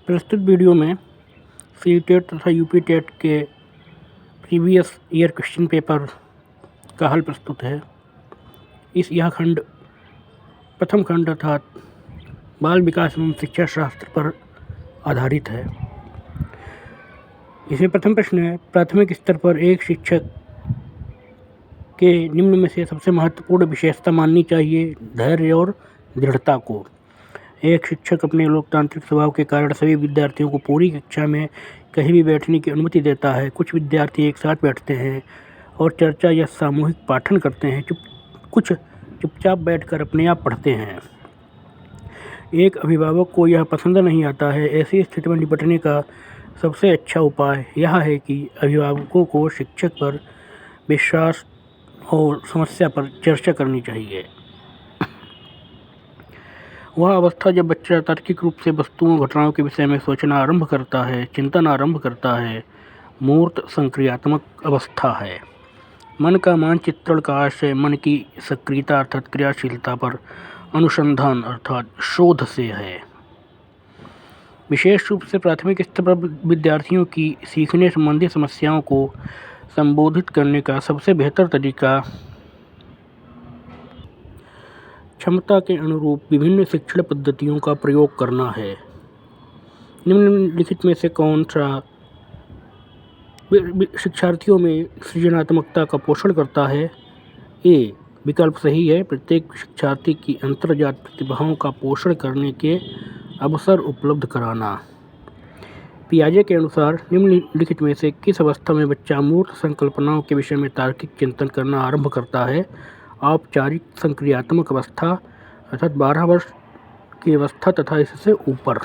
प्रस्तुत वीडियो में सी-टेट तथा यूपी-टेट के प्रीवियस ईयर क्वेश्चन पेपर का हल प्रस्तुत है। यह खंड प्रथम खंड अर्थात बाल विकास एवं शिक्षा शास्त्र पर आधारित है। इसमें प्रथम प्रश्न है, प्राथमिक स्तर पर एक शिक्षक के निम्न में से सबसे महत्वपूर्ण विशेषता माननी चाहिए। धैर्य और दृढ़ता को। एक शिक्षक अपने लोकतांत्रिक स्वभाव के कारण सभी विद्यार्थियों को पूरी कक्षा में कहीं भी बैठने की अनुमति देता है। कुछ विद्यार्थी एक साथ बैठते हैं और चर्चा या सामूहिक पाठन करते हैं, कुछ चुपचाप बैठकर अपने आप पढ़ते हैं। एक अभिभावक को यह पसंद नहीं आता है। ऐसी स्थिति में निपटने का सबसे अच्छा उपाय यह है कि अभिभावकों को शिक्षक पर विश्वास और समस्या पर चर्चा करनी चाहिए। वह अवस्था जब बच्चा तार्किक रूप से वस्तुओं घटनाओं के विषय में सोचना आरंभ करता है, चिंतन आरंभ करता है, मूर्त संक्रियात्मक अवस्था है। मन का मानचित्रण का आशय मन की सक्रियता अर्थात क्रियाशीलता पर अनुसंधान अर्थात शोध से है। विशेष रूप से प्राथमिक स्तर पर विद्यार्थियों की सीखने संबंधी समस्याओं को संबोधित करने का सबसे बेहतर तरीका क्षमता के अनुरूप विभिन्न शिक्षण पद्धतियों का प्रयोग करना है। निम्नलिखित में से कौन सा शिक्षार्थियों में सृजनात्मकता का पोषण करता है? ए विकल्प सही है। प्रत्येक शिक्षार्थी की अंतर्जात प्रतिभाओं का पोषण करने के अवसर उपलब्ध कराना। पियाजे के अनुसार निम्नलिखित में से किस अवस्था में बच्चा मूर्त संकल्पनाओं के विषय में तार्किक चिंतन करना आरंभ करता है? औपचारिक संक्रियात्मक अवस्था अर्थात 12 वर्ष की अवस्था तथा इससे ऊपर।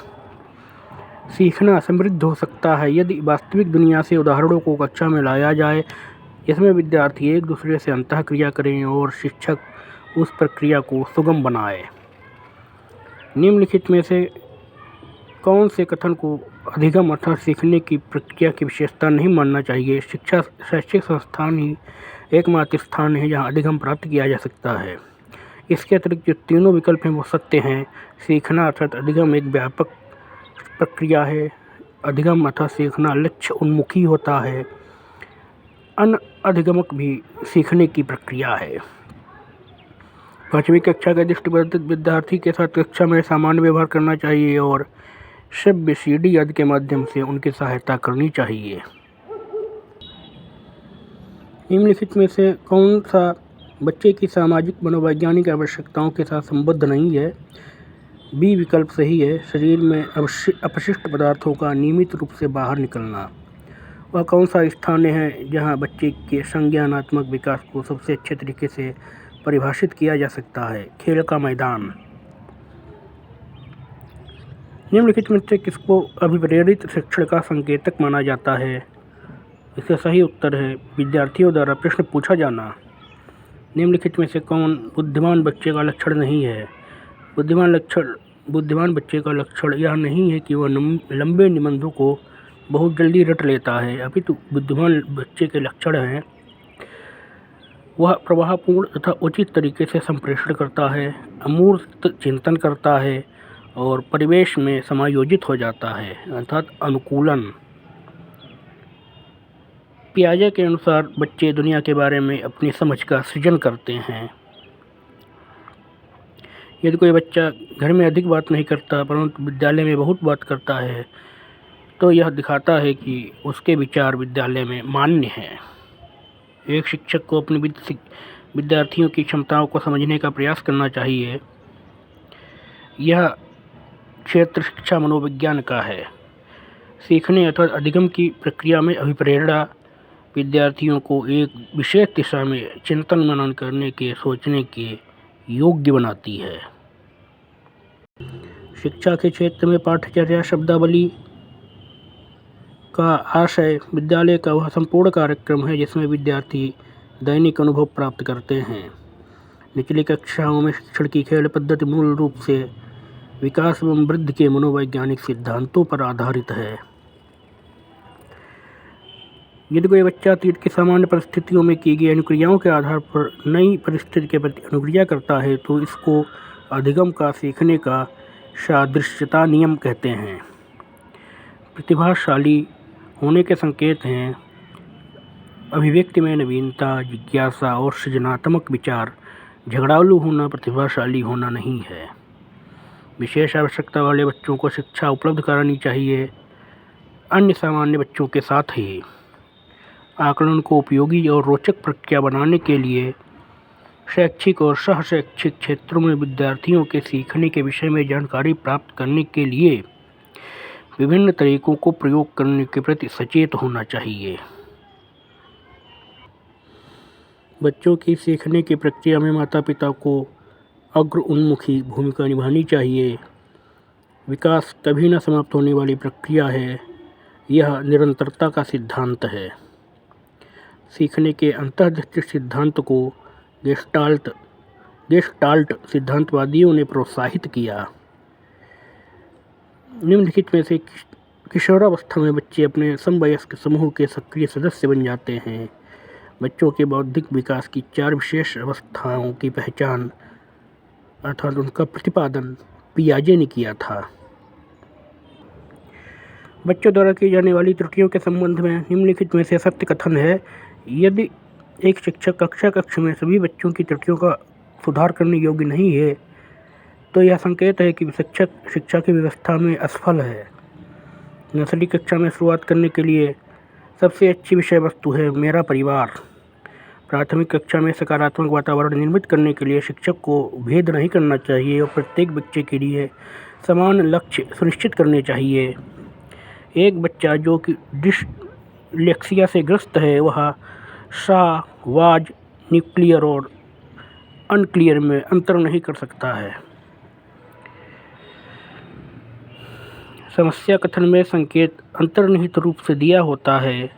सीखना समृद्ध हो सकता है यदि वास्तविक दुनिया से उदाहरणों को कक्षा में लाया जाए, इसमें विद्यार्थी एक दूसरे से अंतःक्रिया करें और शिक्षक उस प्रक्रिया को सुगम बनाए। निम्नलिखित में से कौन से कथन को अधिगम अर्थात सीखने की प्रक्रिया की विशेषता नहीं मानना चाहिए? शिक्षा शैक्षिक संस्थान ही एकमात्र स्थान है जहां अधिगम प्राप्त किया जा सकता है। इसके अतिरिक्त जो तीनों विकल्प हैं वो सत्य हैं। सीखना अर्थात अधिगम एक व्यापक प्रक्रिया है। अधिगम अर्थात सीखना लक्ष्य उन्मुखी होता है। अनअधिगमक भी सीखने की प्रक्रिया है। 5वीं कक्षा के दृष्टिबाधित विद्यार्थी के साथ कक्षा में सामान्य व्यवहार करना चाहिए और श्रव्य सीडी आदि के माध्यम से उनकी सहायता करनी चाहिए। निम्नलिखित में से कौन सा बच्चे की सामाजिक मनोवैज्ञानिक आवश्यकताओं के साथ संबद्ध नहीं है? बी विकल्प सही है। शरीर में अपशिष्ट पदार्थों का नियमित रूप से बाहर निकलना। वह कौन सा स्थान है जहां बच्चे के संज्ञानात्मक विकास को सबसे अच्छे तरीके से परिभाषित किया जा सकता है? खेल का मैदान। निम्नलिखित में से किसको अभिप्रेरित शिक्षण का संकेतक माना जाता है? इसका सही उत्तर है विद्यार्थियों द्वारा प्रश्न पूछा जाना। निम्नलिखित में से कौन बुद्धिमान बच्चे का लक्षण नहीं है? बुद्धिमान बच्चे का लक्षण यह नहीं है कि वह लंबे निबंधों को बहुत जल्दी रट लेता है, अपितु बुद्धिमान बच्चे के लक्षण हैं वह प्रवाहपूर्ण तथा उचित तरीके से संप्रेषण करता है, अमूर्त चिंतन करता है और परिवेश में समायोजित हो जाता है अर्थात अनुकूलन। पियाजे के अनुसार बच्चे दुनिया के बारे में अपनी समझ का सृजन करते हैं। यदि कोई बच्चा घर में अधिक बात नहीं करता परंतु विद्यालय में बहुत बात करता है तो यह दिखाता है कि उसके विचार विद्यालय में मान्य हैं। एक शिक्षक को अपने विद्यार्थियों की क्षमताओं को समझने का प्रयास करना चाहिए। यह क्षेत्र शिक्षा मनोविज्ञान का है। सीखने अथवा अधिगम की प्रक्रिया में अभिप्रेरणा विद्यार्थियों को एक विशेष दिशा में चिंतन मनन करने के सोचने के योग्य बनाती है। शिक्षा के क्षेत्र में पाठ्यचर्या शब्दावली का आशय विद्यालय का वह संपूर्ण कार्यक्रम है जिसमें विद्यार्थी दैनिक अनुभव प्राप्त करते हैं। निचली कक्षाओं में शिक्षण की खेल पद्धति मूल रूप से विकास एवं वृद्धि के मनोवैज्ञानिक सिद्धांतों पर आधारित है। यदि कोई बच्चा अतीत की सामान्य परिस्थितियों में की गई अनुक्रियाओं के आधार पर नई परिस्थिति के प्रति अनुक्रिया करता है तो इसको अधिगम का सीखने का सादृश्यता नियम कहते हैं। प्रतिभाशाली होने के संकेत हैं। अभिव्यक्ति में नवीनता, जिज्ञासा और सृजनात्मक विचार। झगड़ालू होना प्रतिभाशाली होना नहीं है। विशेष आवश्यकता वाले बच्चों को शिक्षा उपलब्ध करानी चाहिए, अन्य सामान्य बच्चों के साथ ही। आकलन को उपयोगी और रोचक प्रक्रिया बनाने के लिए शैक्षिक और सह शैक्षिक क्षेत्रों में विद्यार्थियों के सीखने के विषय में जानकारी प्राप्त करने के लिए विभिन्न तरीकों को प्रयोग करने के प्रति सचेत होना चाहिए। बच्चों की सीखने की प्रक्रिया में माता पिता को अग्र उन्मुखी भूमिका निभानी चाहिए। विकास कभी न समाप्त होने वाली प्रक्रिया है, यह निरंतरता का सिद्धांत है। सीखने के अंतर्दृष्टि सिद्धांत को गेस्टाल्ट सिद्धांतवादियों ने प्रोत्साहित किया। निम्नलिखित में से किशोरावस्था में बच्चे अपने समवयस्क समूह के सक्रिय सदस्य बन जाते हैं। बच्चों के बौद्धिक विकास की 4 विशेष अवस्थाओं की पहचान अर्थात उनका प्रतिपादन पियाजे ने किया था। बच्चों द्वारा की जाने वाली त्रुटियों के संबंध में निम्नलिखित में से सत्य कथन है। यदि एक शिक्षक कक्ष में सभी बच्चों की त्रुटियों का सुधार करने योग्य नहीं है, तो यह संकेत है कि शिक्षक शिक्षा की व्यवस्था में असफल है। नर्सरी कक्षा में शुरुआत करने के लिए सबसे अच्छी विषय वस्तु है मेरा परिवार। प्राथमिक कक्षा में सकारात्मक वातावरण निर्मित करने के लिए शिक्षक को भेद नहीं करना चाहिए और प्रत्येक बच्चे के लिए समान लक्ष्य सुनिश्चित करने चाहिए। एक बच्चा जो कि डिसलेक्सिया से ग्रस्त है, वह सा, वाज, न्यूक्लियर और अनक्लियर में अंतर नहीं कर सकता है। समस्या कथन में संकेत अंतर्निहित रूप से दिया होता है।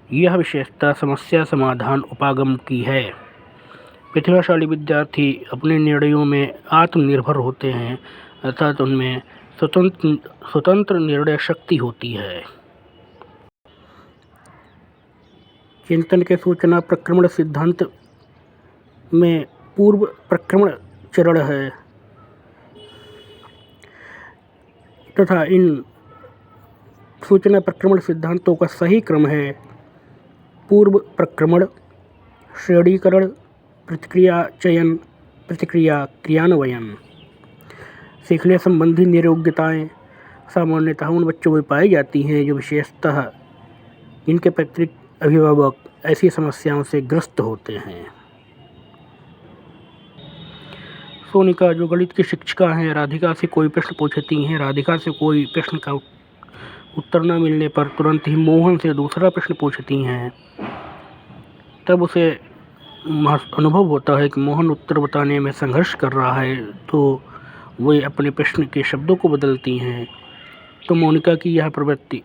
यह विशेषता समस्या समाधान उपागम की है। प्रतिभाशाली विद्यार्थी अपने निर्णयों में आत्मनिर्भर होते हैं, अर्थात उनमें स्वतंत्र निर्णय शक्ति होती है। चिंतन के सूचना प्रक्रमण सिद्धांत में पूर्व प्रक्रमण चरण है तथा इन सूचना प्रक्रमण सिद्धांतों का सही क्रम है पूर्व प्रक्रमण, श्रेणीकरण, प्रतिक्रिया चयन, प्रतिक्रिया क्रियान्वयन। सीखने संबंधी निरोग्यताएं सामान्यतः उन बच्चों में पाई जाती हैं जो विशेषतः जिनके पैतृक अभिभावक ऐसी समस्याओं से ग्रस्त होते हैं। सोनिका जो गणित की शिक्षिका हैं, राधिका से कोई प्रश्न पूछती हैं। राधिका से कोई प्रश्न का उत्तर न मिलने पर तुरंत ही मोहन से दूसरा प्रश्न पूछती हैं। तब उसे अनुभव होता है कि मोहन उत्तर बताने में संघर्ष कर रहा है, तो वे अपने प्रश्न के शब्दों को बदलती हैं। तो मोनिका की यह प्रवृत्ति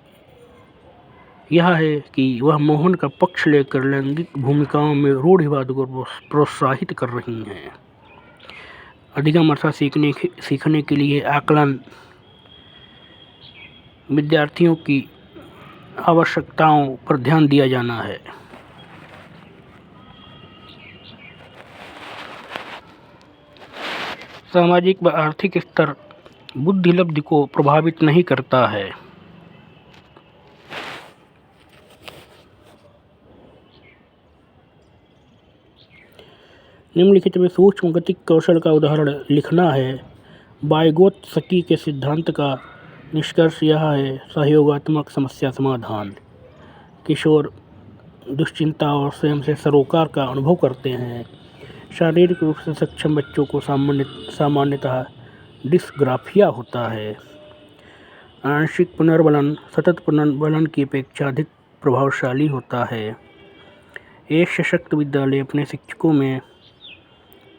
यह है कि वह मोहन का पक्ष लेकर लैंगिक भूमिकाओं में रूढ़िवाद को प्रोत्साहित कर रही हैं। अधिगम अर्थात सीखने के लिए आकलन विद्यार्थियों की आवश्यकताओं पर ध्यान दिया जाना है। सामाजिक व आर्थिक स्तर बुद्धिलब्धि को प्रभावित नहीं करता है। निम्नलिखित में सूक्ष्म गतिक कौशल का उदाहरण लिखना है। वाइगोत्स्की के सिद्धांत का निष्कर्ष यह है सहयोगात्मक समस्या समाधान। किशोर दुश्चिंता और स्वयं से सरोकार का अनुभव करते हैं। शारीरिक रूप से सक्षम बच्चों को सामान्यतः डिस्ग्राफिया होता है। आंशिक पुनर्बलन सतत पुनर्बलन की अपेक्षा अधिक प्रभावशाली होता है। एक सशक्त विद्यालय अपने शिक्षकों में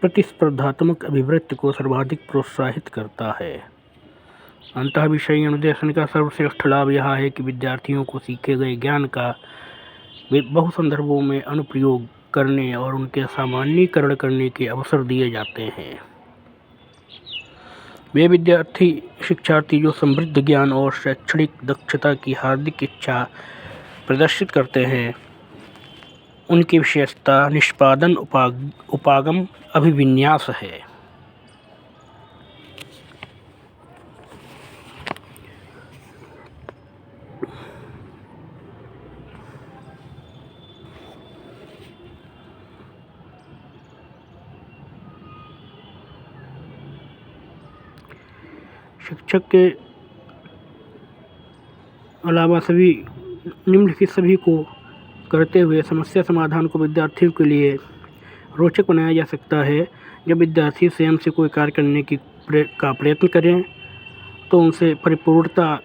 प्रतिस्पर्धात्मक अभिवृत्ति को सर्वाधिक प्रोत्साहित करता है। अंतः विषय अनुदेशन का सर्वश्रेष्ठ लाभ यह है कि विद्यार्थियों को सीखे गए ज्ञान का बहु संदर्भों में अनुप्रयोग करने और उनके सामान्यीकरण करने के अवसर दिए जाते हैं। वे शिक्षार्थी जो समृद्ध ज्ञान और शैक्षणिक दक्षता की हार्दिक इच्छा प्रदर्शित करते हैं, उनकी विशेषता निष्पादन उपागम अभिविन्यास है। शिक्षक के अलावा सभी निम्नलिखित सभी को करते हुए समस्या समाधान को विद्यार्थियों के लिए रोचक बनाया जा सकता है। जब विद्यार्थी स्वयं से कोई कार्य करने का प्रयत्न करें तो उनसे परिपूर्णता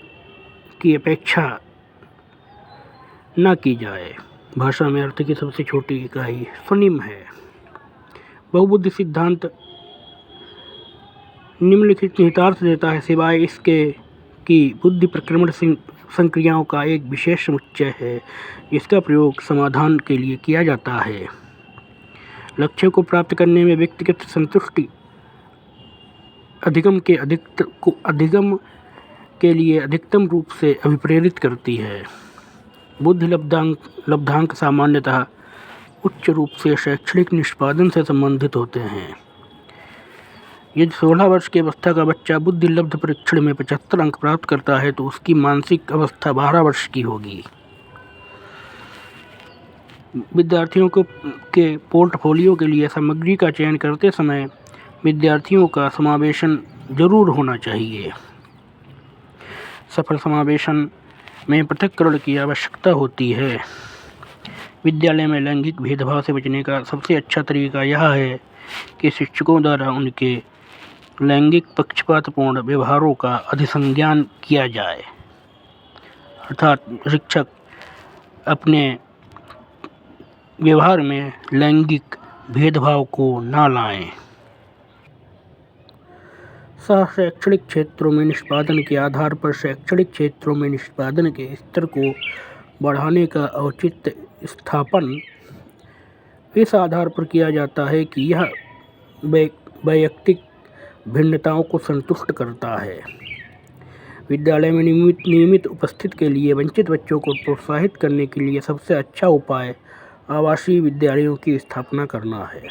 की अपेक्षा न की जाए। भाषा में अर्थ की सबसे छोटी इकाई स्वनिम है। बहुबुद्धि सिद्धांत निम्नलिखित निहितार्थ देता है सिवाय इसके कि बुद्धि प्रक्रमण संक्रियाओं का एक विशेष समुच्चय है जिसका प्रयोग समाधान के लिए किया जाता है। लक्ष्य को प्राप्त करने में व्यक्तिगत संतुष्टि अधिगम के लिए अधिकतम रूप से अभिप्रेरित करती है। बुद्धि लब्धांक सामान्यतः उच्च रूप से शैक्षणिक निष्पादन से संबंधित होते हैं। यदि 16 वर्ष की अवस्था का बच्चा बुद्धि लब्ध परीक्षण में 75 अंक प्राप्त करता है तो उसकी मानसिक अवस्था 12 वर्ष की होगी। विद्यार्थियों के पोर्टफोलियो के लिए सामग्री का चयन करते समय विद्यार्थियों का समावेशन जरूर होना चाहिए। सफल समावेशन में पृथक्करण की आवश्यकता होती है। विद्यालय में लैंगिक भेदभाव से बचने का सबसे अच्छा तरीका यह है कि शिक्षकों द्वारा उनके लैंगिक पक्षपातपूर्ण व्यवहारों का अधिसंज्ञान किया जाए, अर्थात शिक्षक अपने व्यवहार में लैंगिक भेदभाव को न लाएं। शैक्षणिक क्षेत्रों में निष्पादन के आधार पर शैक्षणिक क्षेत्रों में निष्पादन के स्तर को बढ़ाने का औचित्य स्थापन इस आधार पर किया जाता है कि यह वैयक्तिक भिन्नताओं को संतुष्ट करता है। विद्यालय में नियमित उपस्थिति के लिए वंचित बच्चों को प्रोत्साहित करने के लिए सबसे अच्छा उपाय आवासीय विद्यालयों की स्थापना करना है।